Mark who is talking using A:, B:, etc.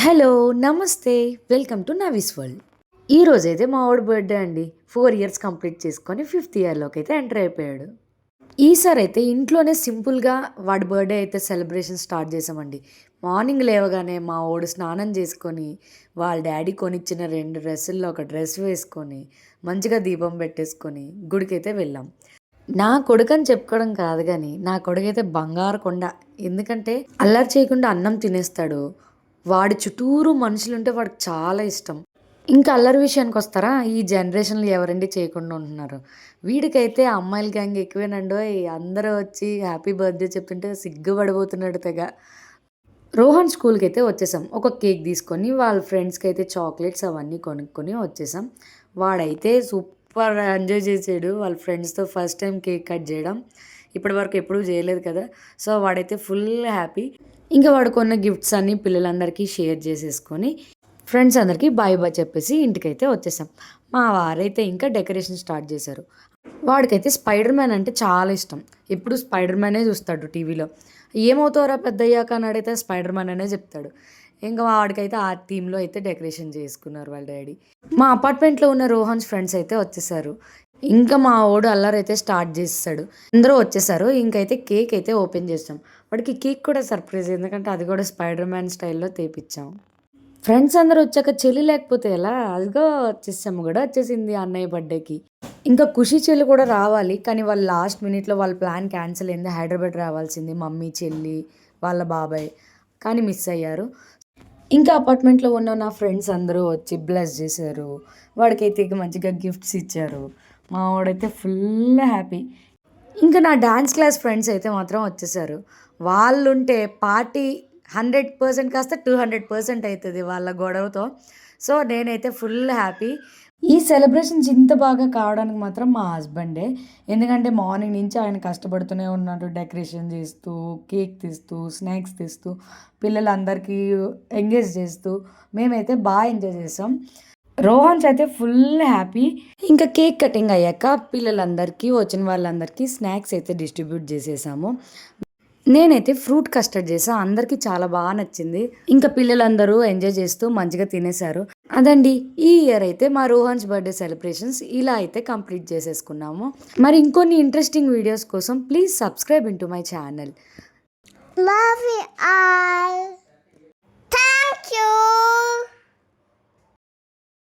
A: Hello, నమస్తే. Welcome to Navi's world. ఈ రోజైతే మా వాడి బర్త్‌డే అండి. 4 ఇయర్స్ కంప్లీట్ చేసుకొని ఫిఫ్త్ ఇయర్‌లోకి అయితే ఎంటర్ అయిపోయాడు. ఈసారి అయితే ఇంట్లోనే సింపుల్‌గా వాడి బర్త్‌డే అయితే సెలబ్రేషన్ స్టార్ట్ చేశామండి. మార్నింగ్ లేవగానే మా వోడు స్నానం చేసుకొని, వాళ్ళ డ్యాడీ కొనిచ్చిన 2 డ్రెస్సుల్లో ఒక డ్రెస్ వేసుకొని, మంచిగా దీపం పెట్టేసుకొని గుడికైతే వెళ్ళాం. నా కొడుకని చెప్పుకోవడం కాదు గానీ, నా కొడుకైతే బంగారు కొండ. ఎందుకంటే అల్లరి చేయకుండా అన్నం తినేస్తాడు. వాడి చుట్టూరు మనుషులుంటే వాడికి చాలా ఇష్టం. ఇంకా అల్లరి విషయానికొస్తారా? ఈ జనరేషన్‌లో ఎవరండి చేయకుండా ఉంటున్నారు. వీడికైతే అమ్మాయిల గ్యాంగ్ ఎక్కువేనండోయ్! అందరూ వచ్చి హ్యాపీ బర్త్‌డే చెప్తుంటే సిగ్గుపడిపోతున్నాడు తెగ. రోహన్ స్కూల్‌కైతే వచ్చేసాం. ఒక కేక్ తీసుకొని వాళ్ళ ఫ్రెండ్స్‌కైతే చాక్లెట్స్ అవన్నీ కొనుక్కొని వచ్చేసాం. వాడైతే సూపర్ ఎంజాయ్ చేసాడు. వాళ్ళ ఫ్రెండ్స్‌తో ఫస్ట్ టైమ్ కేక్ కట్ చేయడం. ఇప్పటివరకు ఎప్పుడూ చేయలేదు కదా! సో, వాడైతే ఫుల్ హ్యాపీ. ఇంకా వాడు కొన్న గిఫ్ట్స్ అన్నీ పిల్లలందరికీ షేర్ చేసేసుకొని, ఫ్రెండ్స్ అందరికీ బాయ్ బాయ్ చెప్పేసి ఇంటికైతే వచ్చేసాం. మా వారైతే ఇంకా డెకరేషన్ స్టార్ట్ చేశారు. వాడికైతే స్పైడర్ మ్యాన్ అంటే చాలా ఇష్టం. ఎప్పుడు స్పైడర్ మ్యానే చూస్తాడు టీవీలో. ఏమవుతావురా పెద్దయ్యాక అని అడిగితే స్పైడర్ మ్యాన్ అనే చెప్తాడు. ఇంకా వాడికైతే ఆ థీమ్‌లో అయితే డెకరేషన్ చేసుకున్నారు వాళ్ళ డ్యాడీ. మా అపార్ట్మెంట్‌లో ఉన్న రోహన్స్ ఫ్రెండ్స్ అయితే వచ్చేసారు. ఇంకా మా వోడు అల్లరైతే స్టార్ట్ చేసేసాడు. అందరూ వచ్చేసారు. ఇంకైతే కేక్ అయితే ఓపెన్ చేసాం. వాడికి కేక్ కూడా సర్ప్రైజ్, ఎందుకంటే అది కూడా స్పైడర్ మ్యాన్ స్టైల్‌లో తెపిచ్చాం. ఫ్రెండ్స్ అందరూ వచ్చాక చెల్లి లేకపోతే ఎలా? అదిగో వచ్చేసాము కూడా వచ్చేసింది అన్నయ్య బర్త్‌డేకి. ఇంకా ఖుషి చెల్లి కూడా రావాలి. కానీ వాళ్ళు లాస్ట్ మినిట్‌లో వాళ్ళ ప్లాన్ క్యాన్సిల్ అయింది. హైదరాబాద్ రావాల్సింది మమ్మీ, చెల్లి, వాళ్ళ బాబాయ్. కానీ మిస్ అయ్యారు. ఇంకా అపార్ట్మెంట్‌లో ఉన్న నా ఫ్రెండ్స్ అందరూ వచ్చి బ్లెస్ చేశారు. వాడికైతే ఇక మంచిగా గిఫ్ట్స్ ఇచ్చారు. మా వాడైతే ఫుల్ హ్యాపీ. ఇంకా నా డాన్స్ క్లాస్ ఫ్రెండ్స్ అయితే మాత్రం వచ్చేసారు. వాళ్ళుంటే పార్టీ 100% కాస్త 200% అయితది వాళ్ళ గొడవతో. సో, నేనైతే ఫుల్ హ్యాపీ. ఈ సెలబ్రేషన్స్ ఇంత బాగా కావడానికి మాత్రం మా హస్బెండే. ఎందుకంటే మార్నింగ్ నుంచి ఆయన కష్టపడుతూనే ఉన్నాడు. డెకరేషన్ చేస్తూ, కేక్ తెస్తూ, స్నాక్స్ తెస్తూ, పిల్లలందరికీ ఎంగేజ్ చేస్తూ మేమైతే ఎంజాయ్ చేసాం. రోహన్స్ అయితే ఫుల్ హ్యాపీ. ఇంకా కేక్ కటింగ్ అయ్యాక పిల్లలందరికీ, వచ్చిన వాళ్ళందరికీ స్నాక్స్ అయితే డిస్ట్రిబ్యూట్ చేసేసాము. నేనైతే ఫ్రూట్ కస్టర్డ్ చేసా. అందరికీ చాలా నచ్చింది. ఇంకా పిల్లలందరూ ఎంజాయ్ చేస్తూ మంచిగా తినేసారు. అదండి, ఈ ఇయర్ అయితే మా రోహన్స్ బర్త్‌డే సెలబ్రేషన్స్ ఇలా అయితే కంప్లీట్ చేసేసుకున్నాము. మరి ఇంకొన్ని ఇంట్రెస్టింగ్ వీడియోస్ కోసం please subscribe into my channel.
B: Love you all. Thank you.